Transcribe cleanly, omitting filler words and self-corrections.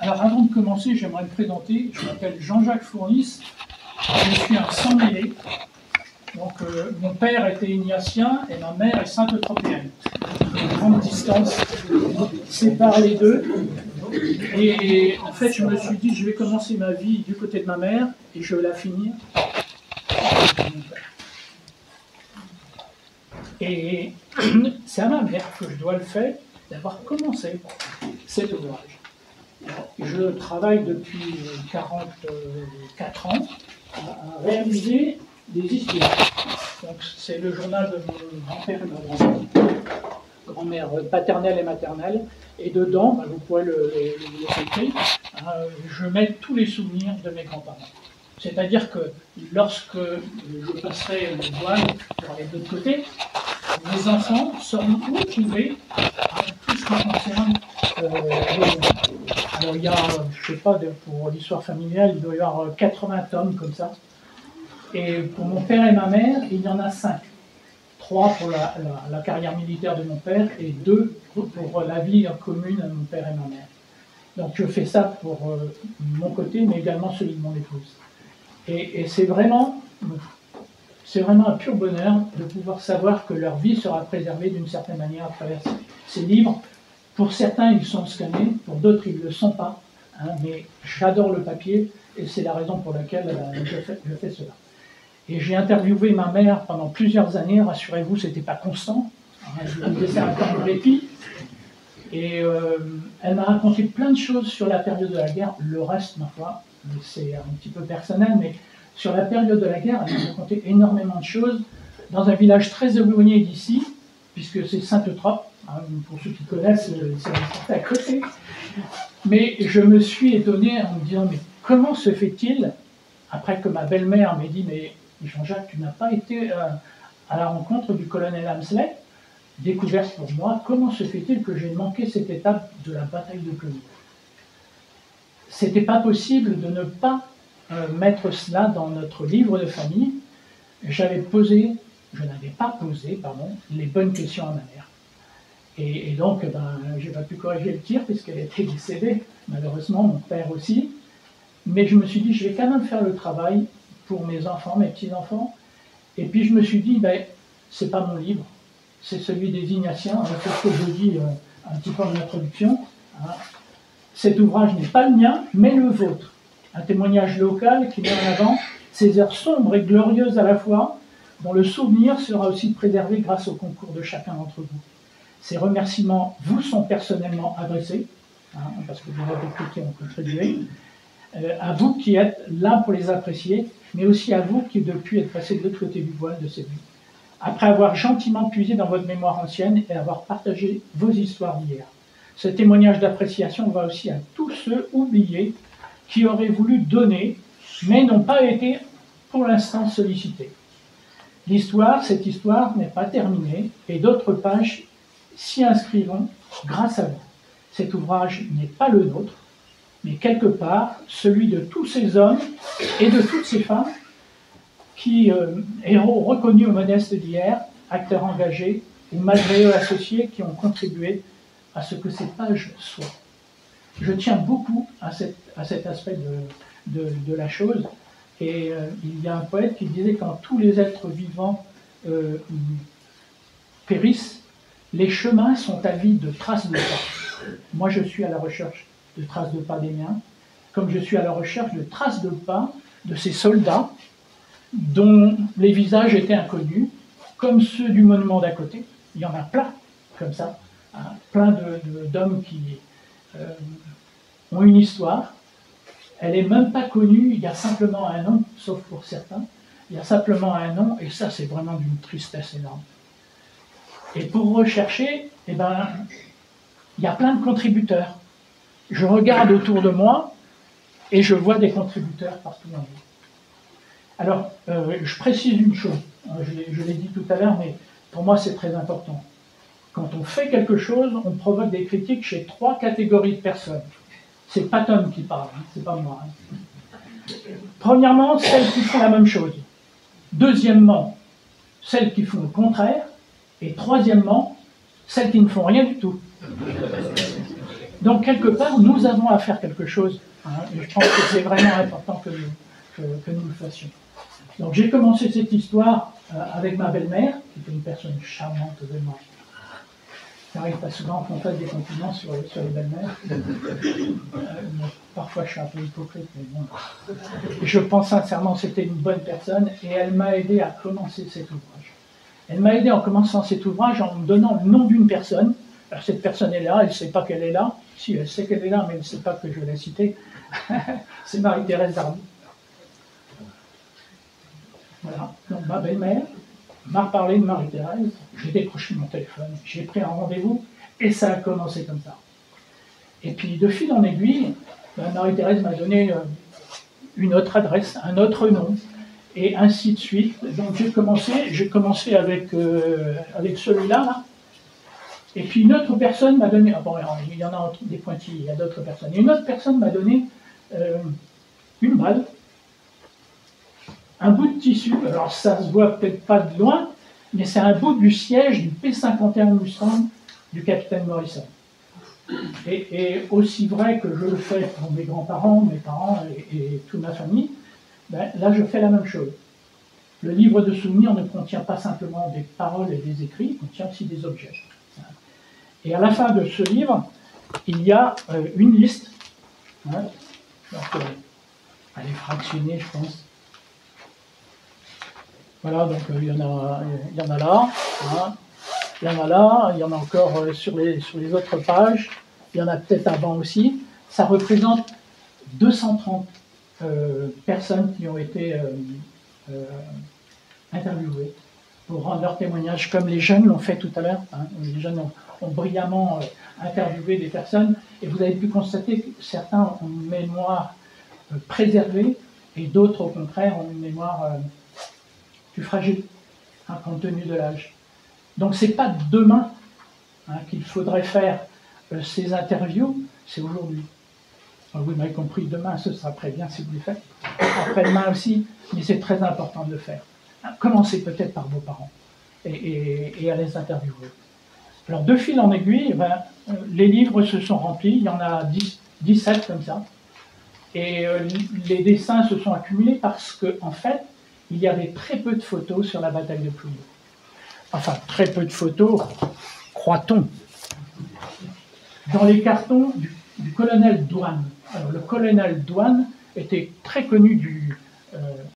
Alors avant de commencer, j'aimerais me présenter. Je m'appelle Jean-Jacques Fournis. Je suis un sang-mêlé. Donc mon père était ignatien et ma mère est sainte-tropéenne. Une grande distance sépare les deux. Et en fait, je me suis dit, je vais commencer ma vie du côté de ma mère et je vais la finir avec mon père. Et c'est à ma mère que je dois le fait d'avoir commencé cet ouvrage. Je travaille depuis 44 ans à réaliser des histoires. Donc c'est le journal de mon grand-père et ma grand-mère, grand-mère paternelle et maternelle. Et dedans, vous pourrez le écrire, je mets tous les souvenirs de mes grands-parents. C'est-à-dire que lorsque je passerai le voile pour aller de l'autre côté, mes enfants seront retrouvés à tout ce qui concerne alors il y a, je ne sais pas, pour l'histoire familiale, il doit y avoir 80 tomes comme ça. Et pour mon père et ma mère, il y en a 5. 3 pour la carrière militaire de mon père et 2 pour la vie commune de mon père et ma mère. Donc je fais ça pour mon côté, mais également celui de mon épouse. Et c'est vraiment un pur bonheur de pouvoir savoir que leur vie sera préservée d'une certaine manière à travers ces livres. Pour certains, ils sont scannés, pour d'autres, ils ne le sont pas. Mais j'adore le papier et c'est la raison pour laquelle je fais cela. Et j'ai interviewé ma mère pendant plusieurs années, rassurez-vous, ce n'était pas constant. Je lui laissais un temps de répit. Et elle m'a raconté plein de choses sur la période de la guerre. Le reste, ma foi, c'est un petit peu personnel, mais sur la période de la guerre, elle m'a raconté énormément de choses dans un village très éloigné d'ici, puisque c'est Sainte-Trope. Pour ceux qui connaissent, c'est à côté. Mais je me suis étonné en me disant, mais comment se fait-il, après que ma belle-mère m'ait dit, mais Jean-Jacques, tu n'as pas été à la rencontre du colonel Hamslet, découverte pour moi, comment se fait-il que j'ai manqué cette étape de la bataille de Cologne? C'était pas possible de ne pas mettre cela dans notre livre de famille. Je n'avais pas posé, les bonnes questions à ma mère. Et donc, je n'ai pas pu corriger le tir puisqu'elle était décédée, malheureusement, mon père aussi. Mais je me suis dit, je vais quand même faire le travail pour mes enfants, mes petits-enfants. Et puis je me suis dit, c'est pas mon livre, c'est celui des Ignatiens. C'est ce que je dis un petit peu en introduction. Cet ouvrage n'est pas le mien, mais le vôtre. Un témoignage local qui met en avant ces heures sombres et glorieuses à la fois, dont le souvenir sera aussi préservé grâce au concours de chacun d'entre vous. Ces remerciements vous sont personnellement adressés, parce que vous avez beaucoup qui ont contribué, à vous qui êtes là pour les apprécier, mais aussi à vous qui, depuis, êtes passé de l'autre côté du voile de cette vie. Après avoir gentiment puisé dans votre mémoire ancienne et avoir partagé vos histoires d'hier. Ce témoignage d'appréciation va aussi à tous ceux oubliés qui auraient voulu donner, mais n'ont pas été pour l'instant sollicités. Cette histoire n'est pas terminée et d'autres pages s'y inscriront grâce à vous. Cet ouvrage n'est pas le nôtre, mais quelque part celui de tous ces hommes et de toutes ces femmes qui, héros reconnus ou modestes d'hier, acteurs engagés ou malgré eux associés, qui ont contribué à ce que ces pages soient. Je tiens beaucoup à cet aspect de la chose, et il y a un poète qui disait « Quand tous les êtres vivants périssent, les chemins sont avides de traces de pas. » Moi, je suis à la recherche de traces de pas des miens, comme je suis à la recherche de traces de pas de ces soldats dont les visages étaient inconnus, comme ceux du monument d'à côté. Il y en a plein, comme ça, plein d'hommes qui ont une histoire. Elle n'est même pas connue, il y a simplement un nom, sauf pour certains. Il y a simplement un nom, et ça, c'est vraiment d'une tristesse énorme. Et pour rechercher, il y a plein de contributeurs. Je regarde autour de moi et je vois des contributeurs partout en vie. Alors, je précise une chose, je l'ai dit tout à l'heure, mais pour moi c'est très important. Quand on fait quelque chose, on provoque des critiques chez 3 catégories de personnes. C'est Patton qui parle, c'est pas moi. Premièrement, celles qui font la même chose. Deuxièmement, celles qui font le contraire. Et troisièmement, celles qui ne font rien du tout. Donc, quelque part, nous avons à faire quelque chose. Hein, et je pense que c'est vraiment important que nous le fassions. Donc, j'ai commencé cette histoire avec ma belle-mère, qui était une personne charmante de moi. Ça n'arrive pas souvent qu'on fasse des compliments sur les belles-mères. Parfois, je suis un peu hypocrite, mais bon. Je pense sincèrement que c'était une bonne personne et elle m'a aidé à commencer cet ouvrage. Elle m'a aidé en commençant cet ouvrage en me donnant le nom d'une personne. Alors, cette personne est là, elle ne sait pas qu'elle est là. Si, elle sait qu'elle est là, mais elle ne sait pas que je l'ai citée. C'est Marie-Thérèse Darby. Voilà. Donc, ma belle-mère m'a reparlé de Marie-Thérèse. J'ai décroché mon téléphone, j'ai pris un rendez-vous et ça a commencé comme ça. Et puis, de fil en aiguille, Marie-Thérèse m'a donné une autre adresse, un autre nom, et ainsi de suite. Donc, j'ai commencé avec celui-là, là. Et puis une autre personne m'a donné, bon, il y en a des pointillés, il y a d'autres personnes, et une autre personne m'a donné une balle, un bout de tissu, alors ça se voit peut-être pas de loin, mais c'est un bout du siège du P-51 Mustang du capitaine Morrison. Et aussi vrai que je le fais pour mes grands-parents, mes parents et toute ma famille, ben, là je fais la même chose. Le livre de souvenirs ne contient pas simplement des paroles et des écrits, il contient aussi des objets. Et à la fin de ce livre, il y a une liste. Hein, donc, elle est fractionnée, je pense. Voilà, donc il y en a là. Hein, il y en a là, il y en a encore sur les autres pages. Il y en a peut-être avant aussi. Ça représente 230 personnes qui ont été interviewées pour rendre leur témoignage, comme les jeunes l'ont fait tout à l'heure. Hein, les jeunes ont brillamment interviewé des personnes, et vous avez pu constater que certains ont une mémoire préservée, et d'autres, au contraire, ont une mémoire plus fragile, hein, compte tenu de l'âge. Donc, c'est pas demain qu'il faudrait faire ces interviews, c'est aujourd'hui. Vous m'avez compris, demain, ce sera très bien si vous le faites. Après-demain aussi, mais c'est très important de le faire. Commencez peut-être par vos parents et à les interviewer. Alors, de fil en aiguille, les livres se sont remplis, il y en a 17 comme ça. Et les dessins se sont accumulés parce qu'en fait, il y avait très peu de photos sur la bataille de Plouguer. Enfin, très peu de photos, croit-on. Dans les cartons du colonel Douane. Alors, le colonel Douane était très connu